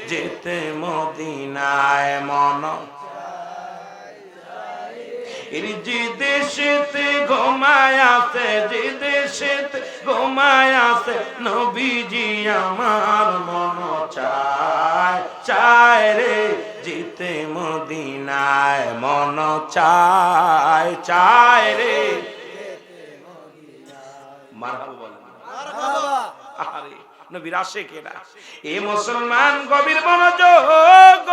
যেতে মদিনায়, মন যে দেশেতে ঘুমায় আছে, যে দেশেতে ঘুমায় আছে নবীজি আমার, মন চায় চায় রে যেতে মদিনায়, মন চায় চায় রে মারহাবা বলেন মারহাবা। আরে নবীর আশিকেরা, এ মুসলমান গভীর মনোযোগ,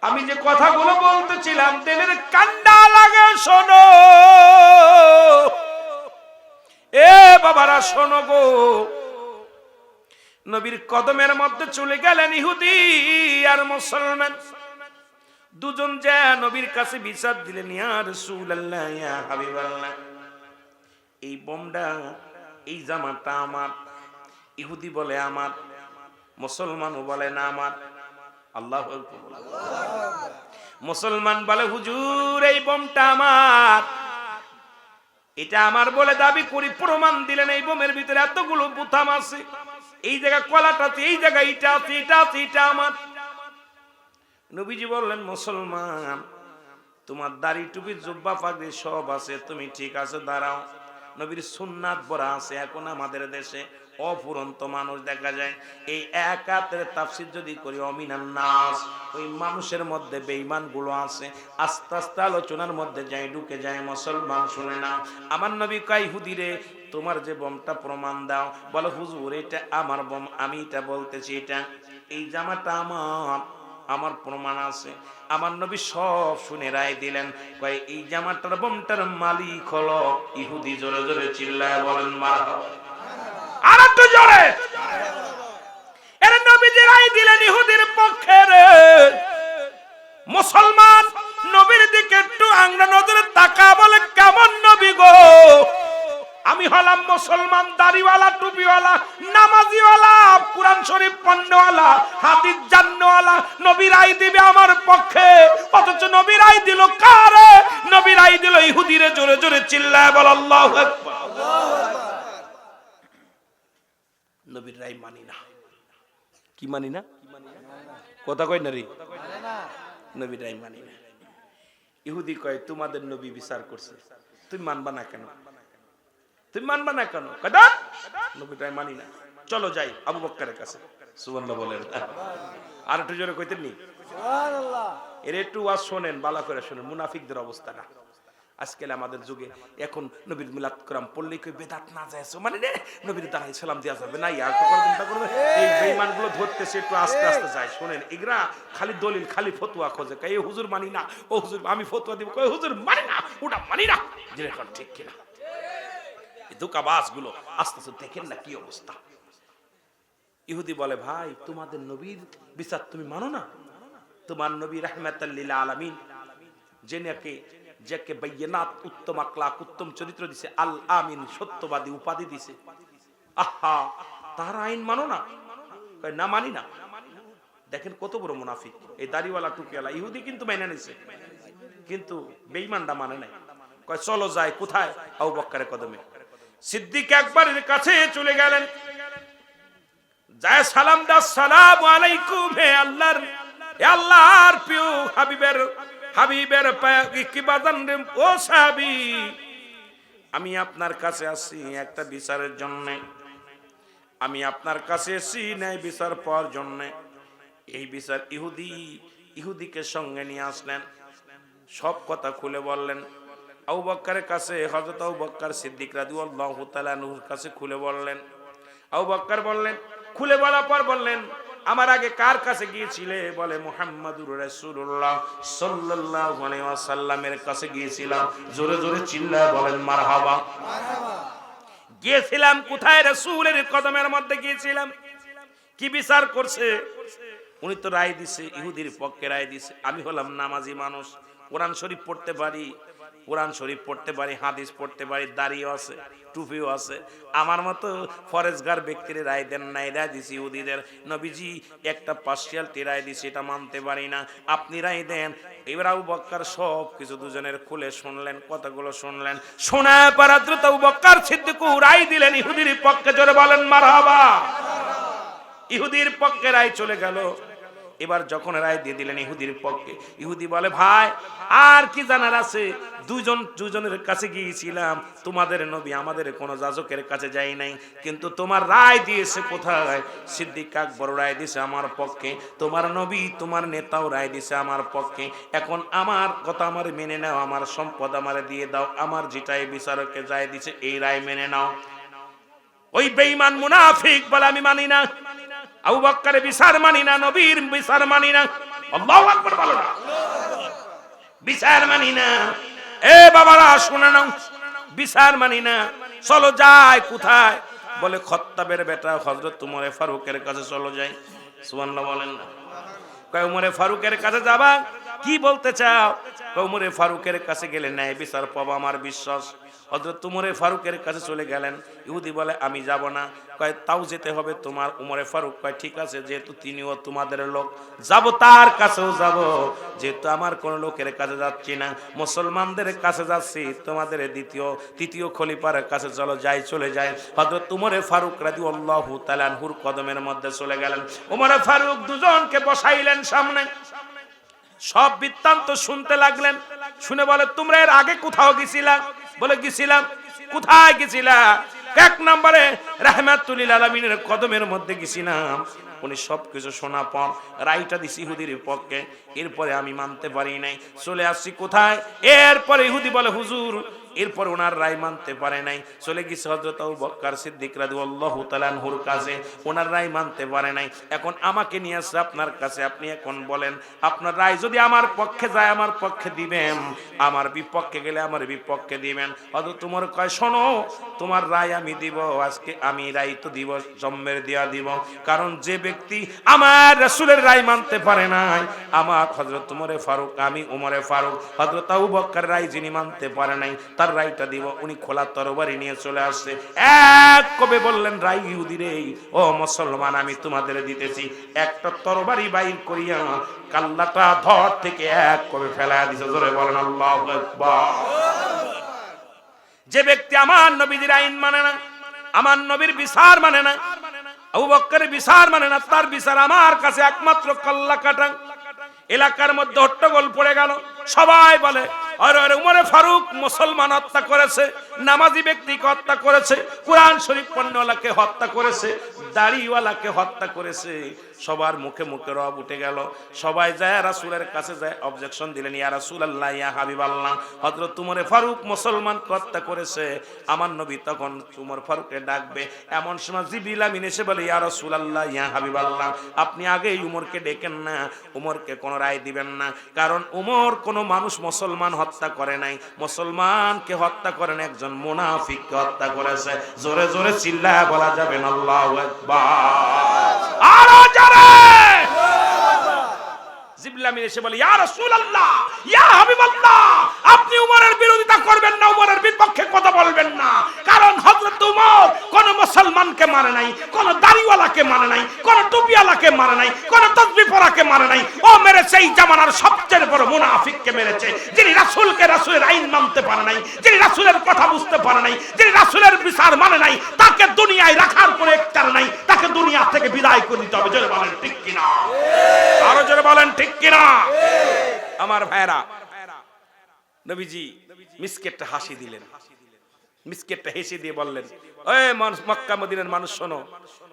আমি যে কথাগুলো বলতেছিলাম তেলের কান্ডা লাগে শোনো, এ বাবারা শোনো গো, নবীর কদমের মধ্যে চলে গেলেন ইহুদি আর মুসলমান দুজন, যা নবীর কাছে বিচার দিলেন, ইয়া রাসূলুল্লাহ ইয়া হাবিবাল্লাহ, এই বোমটা এই জামাটা আমার, ইহুদি বলে আমার, মুসলমানও বলে না আমার, আল্লাহু আকবার। মুসলমান বলে হুজুর এই বোমটা আমার, এটা আমার বলে দাবি করি, প্রমাণ দিলেন এই বোমের ভিতরে এতগুলো বোতাম আছে, এই জায়গা কলাটা আছে, এই জায়গা এটা আছে, এটা আছে, এটা আমার। নবীজি বললেন মুসলমান তোমার দাড়ি টুপি জুব্বা পাগড়ি সব আছে, তুমি ঠিক আছে দাঁড়াও। নবীর সুন্নাত বড় আছে। এখন আমাদের দেশে অপুরন্ত মানুষ দেখা যায়, এই এক আয়াতের তাফসীর যদি করি অমিনান নাস, ওই মানুষের মধ্যে বেঈমান গুলো আছে, আস্তে আস্তে আলোচনার মধ্যে যায় ঢুকে যায়। মুসলমান শুনে না, আমার নবী কয় হুদিরে তোমার যে বোমটা প্রমাণ দাও। বলে হুজুর এটা আমার বোম, আমি এটা বলতেছি, এটা এই জামাটা আমার প্রমাণ আছে। আমার নবী সব শুনে রায় দিলেন, কয় এই জামাটার বোমটার মালিক হলো ইহুদি। জোরে জোরে চিল্লায় বলেন মারহাবা। আর একটু জোরে। এর নবীজি রায় দিলেন ইহুদির পক্ষে রে। মুসলমান নবীর দিকে একটু আংরা নজরে তাকা, বলে কেমন নবী গো? আমি হলাম মুসলমান, দাড়িওয়ালা, টুপিওয়ালা, নামাজিওয়ালা, কুরআন শরীফ পড়নেওয়ালা, হাদিস জাননেওয়ালা। নবী রায় দিবে আমার পক্ষে, অথচ নবী রায় দিল কারে? নবী রায় দিল ইহুদিরে। জোরে জোরে চিল্লায় বল আল্লাহু আকবার। নবীর রায় মানি না। কি মানি না? কথা কই না রে, নবীর রায় মানি না। ইহুদি কয় তোমাদের নবী বিচার করছে, তুমি মানবা না কেন? তুমি মানবা না কেন? কথা নবীর রায় মানি না, চলো যাই আবু বকরের কাছে। সুবহানাল্লাহ বলেন। আর একটু জোরে কইতেন নি সুবহানাল্লাহ। এর একটু ওয়াজ শোনেন, ভালো করে শোনেন মুনাফিকদের অবস্থাটা। আজকাল আমাদের যুগে এখন নবীর মিলাদ করাম পড়লে কই বেদাত না যায়, মানে রে নবীর দাঁড়াই সালাম দেওয়া যাবে না, ইয়ার তো করে চিন্তা করবে। এই বেঈমানগুলো ধরতেছে, একটু আস্তে আস্তে যায়। শোনেন এগরা খালি দলিল, খালি ফতোয়া খোঁজে, কই হুজুর মানি না, ও হুজুর আমি ফতোয়া দিব, কই হুজুর মানি না, ওটা মানি না। জেনে কোন ঠিক কিনা? এই ধোঁকাবাজ গুলো আস্তে আস্তে দেখেন না কি অবস্থা। ইহুদি বলে ভাই তোমাদের নবীর বিচার তুমি মানো না? তোমার নবী রাহমাতাল লিল আলামিন, জেনেকে যাকে বাইয়িনাত, উত্তম আখলাক, উত্তম চরিত্র দিছে, আল আমিন, সত্যবাদী উপাধি দিছে, আহা তার আইন মানো না? কয় না মানি না। দেখেন কত বড় মুনাফিক এই দাড়িওয়ালা টুপিওয়ালা। ইহুদি কিন্তু মেনে নিছে, কিন্তু বেঈমানটা মানে নাই। কয় চলো যাই। কোথায়? আবু বকরের কদমে। সিদ্দিক আকবরের কাছে চলে গেলেন, যায় সালাম দাও, আসসালামু আলাইকুম হে আল্লাহর প্রিয় হাবিবের কি বাজান রে ও সাহাবী, আমি আপনার কাছে আসছি একটা বিচারের জন্য। আমি আপনার কাছে এসেছি ন্যায় বিচার পাওয়ার জন্য। এই বিচার ইহুদিকে সঙ্গে নিয়ে আসলেন, সব কথা খুলে বললেন। আবু বকরের কাছে, হযরত আবু বকর সিদ্দিক রাদিয়াল্লাহু তাআলা আনহুর কাছে খুলে বললেন। আবু বকর বললেন, খুলে বলার পর বললেন আমার আগে কার কাছে গিয়েছিলে? বলে মুহাম্মাদুর রাসূলুল্লাহ সাল্লাল্লাহু আলাইহি ওয়াসাল্লামের কাছে গিয়েছিলাম। জোরে জোরে চিল্লায় বলেন মারহাবা। গিয়েছিলাম কোথায়? রাসূলের কদমের মধ্যে গিয়েছিলাম। কি বিচার করছে? উনি তো রায় দিছে, ইহুদির পক্ষে রায় দিছে। আমি হলাম নামাজি মানুষ, কোরআন শরীফ পড়তে পারি, হাদিস পড়তে পারি, দাড়িও আছে, টুপিও আছে। আমার মতো ফরেজগার ব্যক্তির রায় দেন নাই, রায় দিছি ইহুদিদের। নবীজি একটা পার্সিয়ালটি রায় দিছে, এটা মানতে পারি না, আপনি রায় দেন। এবার আবু বকর সব কিছু দুজনের খুলে শুনলেন, কথাগুলো শুনলেন। শোনার পর হযরত আবু বকর সিদ্দিক রায় দিলেন ইহুদির পক্ষে। জোরে বলেন মারহাবা। ইহুদির পক্ষে রায় চলে গেল। এবার যখন রায় দিয়ে দিলেন ইহুদির পক্ষে, ইহুদি বলে ভাই আর কি জানার আছে? দুজনের কাছে গিয়েছিলাম, তোমাদের নবী আমাদের কোন যাজকের কাছে যাই নাই, কিন্তু তোমার রায় দিয়েছে কোথায়? সিদ্দিক আকবর রায় দিয়েছে আমার পক্ষে, তোমার নবী তোমার নেতাও রায় দিয়েছে আমার পক্ষে। এখন আমার কথা আমার মেনে নাও, আমার সম্পদ আমার দিয়ে দাও, আমার যেটাই বিচারকে রায় দিয়েছে এই রায় মেনে নাও। ওই বেঈমান মুনাফিক বলে আমি মানি না, আবু বকরের বিচার মানি না, নবীর বিচার মানি না। আল্লাহু আকবার বলো না, বিচার মানি না। এ বাবারা শুনে নাও, বিচার মানি না। চলো যাই। কোথায়? বলে খত্তাবের বেটা হযরত উমর ফারুকের কাছে চলো যাই। সুবহানাল্লাহ বলেন না। কয় উমর ফারুকের কাছে যাবা? কি বলতে চাও? উমরে ফারুকের কাছে গেলে ন্যায় বিচার পাবো আমার বিশ্বাস। হযরত উমরে ফারুকের কাছে চলে গেলেন। ইহুদি বলে আমি যাব না। কয় তাও যেতে হবে তোমার। উমরে ফারুক কয় ঠিক আছে, যেহেতু তিনিও তোমাদের লোক, যাব তার কাছেও যাব, যেহেতু আমার কোন লোকের কাছে যাচ্ছি না, মুসলমানদের কাছে যাচ্ছি, তোমাদের তৃতীয় খলিফার কাছে চলো, যাই চলে যায়। হযরত উমরে ফারুক রাদিয়াল্লাহু তাআলা আনহুর কদমের মধ্যে চলে গেলেন। উমরে ফারুক দুজনকে বসাইলেন সামনে, সব বৃত্তান্ত শুনতে লাগলেন। শুনে বলে তোমরা এর আগে কোথাও গেছিলা? বলে গেছিলাম। কোথায় গেছিলা? এক নম্বরে রাহমাতুল লিল আলামিনের কদমের মধ্যে গেছিলাম। উনি সবকিছু শোনা পর রায়টা দিছি ইহুদির পক্ষে। এরপরে আমি মানতে পারি নাই, চলে আসছি কোথায়? এরপরে ইহুদি বলে হুজুর, এরপর ওনার রায় মানতে পারে নাই, চলে গেছে হযরত আবু বকর সিদ্দিক রাদিয়াল্লাহু তাআলা আনহুর কাছে, ওনার রায় মানতে পারে নাই। এখন আমাকে নিয়ে আসছে আপনার কাছে, আপনি এখন বলেন আপনার রায় যদি আমার পক্ষে যায় আমার পক্ষে দিবেন, আমার বিপক্ষে গেলে আমার বিপক্ষে দিবেন। হযরত তোমার কয় শোনো, তোমার রায় আমি দিব, আজকে আমি রায় তো দিব, জম্মের দিয়া দিব। কারণ যে ব্যক্তি আমার রাসূলের রায় মানতে পারে নাই, আমার হযরত উমরে ফারুক, আমি উমরে ফারুক, হযরত আবু বকর রায় যিনি মানতে পারে নাই, তার রায়টা দিব। উনি খোলা তরবারি নিয়ে চলে আসছে, এক কবে বললেন রাই ইহুদি রে, ও মুসলমান আমি তোমাদের দিতেছি। একটা তরবারি বাইর করিয়া কাল্লাটা ধর থেকে এক কবে ফেলা দিছে। জোরে বলেন আল্লাহু আকবার। যে ব্যক্তি আমার নবীর আইন মানে না, আমার নবীর বিচার মানে না, আবু বকরের বিচার মানে না, তার বিচার আমার কাছে একমাত্র কাল্লা কাটা। এলাকার মধ্যে হট্টগোল পড়ে গেল। সবাই বলে আরে উমরে ফারুক মুসলমান হত্যা করেছে, নামাজি ব্যক্তিকে হত্যা করেছে, কোরআন শরীফ পড়নেওয়ালাকে হত্যা করেছে, দাড়িওয়ালাকে হত্যা করেছে। সবার মুখে মুখে রব উঠে গেল। সবাই যায় রাসূলের কাছে যায় অবজেকশন দিলেন, ইয়া রাসূলুল্লাহ, ইয়া হাবিবাল্লাহ, হযরত উমরে ফারুক মুসলমানকে হত্যা করেছে। আমার নবী তখন উমর ফারুককে ডাকবে, এমন সময় জিবরিল আমিন এসে বলে, ইয়া রাসূলুল্লাহ, ইয়া হাবিবাল্লাহ, আপনি আগেই উমরকে ডেকেন না, উমরকে কোন রায় দিবেন না। কারণ উমর কোন মানুষ মুসলমান হত্যা করে নাই, মুসলমানকে হত্যা করেন একজন মুনাফিককে হত্যা করেছে। জোরে জোরে চিল্লায়া বলা যাবে না আল্লাহু আকবার। আরো জোরে। জিবরিল আমিন এসে বলে, ইয়া রাসূলুল্লাহ, ইয়া হাবিবাল্লাহ, আপনি উমরের বিরোধিতা করবেন না, উমরের বিপক্ষে কথা বলবেন না। কারণ হযরত উমর কোন মুসলমানকে মানে নাই, কোন দাড়িওয়ালাকে মানে নাই, কোন টুপিওয়ালাকে মানে নাই, কোন তাসবিহ পরাকে মানে নাই। ও মেরেছে এই জামানার সবচেয়ে বড় মুনাফিককে মেরেছে, যিনি রাসূলের আইন মানতে পারে নাই, যিনি রাসূলের কথা বুঝতে পারে নাই, যিনি রাসূলের বিচার মানে নাই। তাকে দুনিয়ায় রাখার কোনো ইচ্ছা নাই, তাকে দুনিয়া থেকে বিদায় করে দিতে হবে। জোরে বলেন ঠিক কিনা? আরো জোরে বলেন ঠিক কিনা? আমার ভাইরা, নবীজি মিসকেটটা হাসি দিলেন, মিসকেটটা হেসে দিয়ে বললেন, ওই মক্কা মদিনার মানুষ শোনো,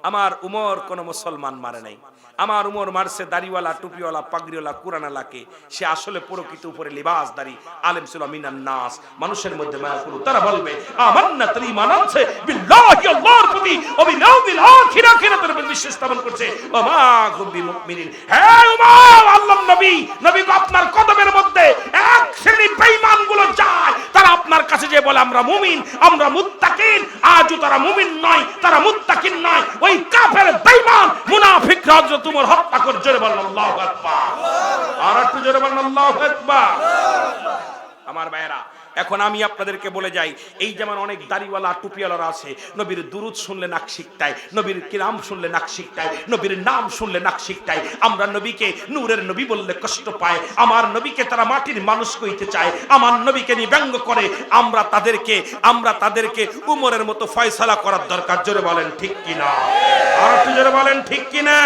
আমার উমর কোন মুসলমান মারে নাই, আমার উমর মারছে দাড়িওয়ালা, টুপিওয়ালা, পাগড়িওয়ালা, কুরআনওয়ালাকে। সে আসলে প্রকৃত উপরে লিবাসদারি আলেম ছিল মিনান নাস, মানুষের মধ্যে মায়া করু। তারা বলবে আমান্না, তার ঈমান আছে বিল্লাহি, আল্লাহর প্রতি, ও বিল ইয়াউমিল আখির, আখিরাতের উপর বিশ্বাস স্থাপন করছে। ওয়া মা হুম বিমুমিনিন। হে উমর, আল্লাহর নবী আপনার কদমের মধ্যে এক শ্রেণী বেঈমানগুলো যায়, তারা আপনার কাছে যে বলে আমরা মুমিন, আমরা মুত্তাকিন। আজও তারা মুমিন নয়, তারা মুত্তাকিন নয়, ওই কাফের বেঈমান মুনাফিকরা হযরত উমর হত্যা করে। জোরে বলেন আল্লাহু আকবার। আর একটু জোরে বলেন আল্লাহু আকবার। আমার ভাইরা, এখন আমি আপনাদেরকে বলে যাই, এই যেমন অনেক দাড়িওয়ালা টুপিওয়ালারা আছে, নবীর দুরূদ শুনলে নাক শিকটায়, নবীর কিরাম শুনলে নাক শিকটায়, নবীর নাম শুনলে নাক শিকটায়। আমরা নবীকে নূরের নবী বললে কষ্ট পায়, আমার নবীকে তারা মাটির মানুষ কইতে চায়, আমার নবীকে নিয়ে ব্যঙ্গ করে। আমরা তাদেরকে উমরের মতো ফয়সালা করার দরকার। জোরে বলেন ঠিক কিনা? আর একটু জোরে বলেন ঠিক কিনা?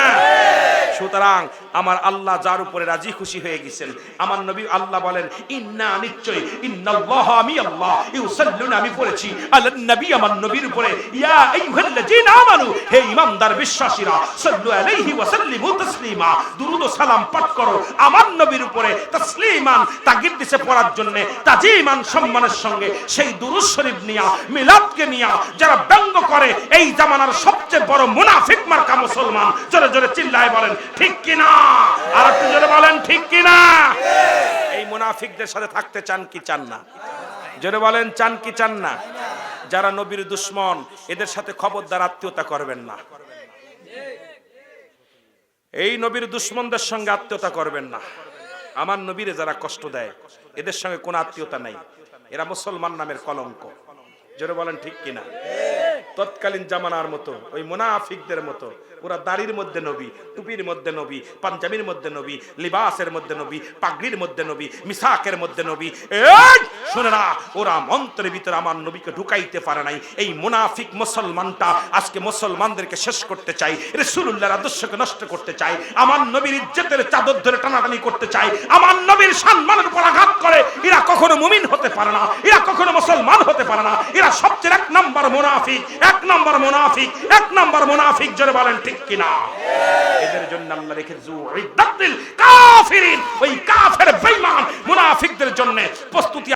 সুতরাং আমার আল্লাহ যার উপরে রাজি খুশি হয়ে গেছেন, আমার নবী আল্লাহ বলেন ইন্না, নিশ্চয়, ইন্নাল্লাহ, আমি আল্লাহ, ইউসাল্লুনা, আমি পড়েছি, আলান নবী, আমার নবীর উপরে, ইয়া আইয়ুহাল্লাযীনা আমানু, হে ঈমানদার বিশ্বাসীরা, সাল্লু আলাইহি ওয়া সাল্লিমু তাসলিমা, দুরূদ ও সালাম পাঠ করো আমার নবীর উপরে, তাসলিমান, তাগিদ দিছে পড়ার জন্য, তাজিমান, সম্মানের সঙ্গে। সেই দুরূদ শরীফ নিয়া, মিলাদকে নিয়া যারা ব্যঙ্গ করে, এই জামানার সবচেয়ে বড় মুনাফিক মার্কা মুসলমান। জোরে জোরে চিল্লায় বলেন ঠিক কিনা? আর একটু জোরে বলেন ঠিক কিনা? এই মুনাফিকদের সাথে থাকতে চান কি চান না? জোরে বলেন চান কি চান না? যারা নবীর দুশমন, এদের সাথে খবরদার আত্মীয়তা করবেন না। এই নবীর দুশমনদের সঙ্গে আত্মীয়তা করবেন না। আমার নবীরে যারা কষ্ট দেয়, এদের সঙ্গে কোনো আত্মীয়তা নাই, এরা মুসলমান নামের কলঙ্ক। জোরে বলেন ঠিক কিনা? তৎকালীন জামানার মতো ওই মুনাফিকদের মতো ওরা দাড়ির মধ্যে নবী, টুপির মধ্যে নবী, পাঞ্জাবির মধ্যে নবী, লিবাসের মধ্যে নবী, পাগড়ির মধ্যে নবী, মিসাকের মধ্যে নবী। এই শুনে না, ওরা মন্ত্রের ভিতরে আমার নবীকে ঢুকাইতে পারে নাই। এই মুনাফিক মুসলমানটা আজকে মুসলমানদেরকে শেষ করতে চাই, রাসূলুল্লাহর আদর্শকে নষ্ট করতে চাই, আমার নবীর ইজ্জতের চাদর ধরে টানাটানি করতে চাই, আমার নবীর সম্মানের উপর আঘাত করে। এরা কখনো মুমিন হতে পারে না, এরা কখনো মুসলমান হতে পারে না। এরা সবচেয়ে এক নম্বর মুনাফিক, এক নম্বর মুনাফিক, এক নম্বর মুনাফিক। জোরে বলেন ঠিক কিনা? এদের জন্য আল্লাহ রেখেছে যুইদাতিল কাফিরিন, ওই কাফের বেঈমান মুনাফিকদের জন্য প্রস্তুতি।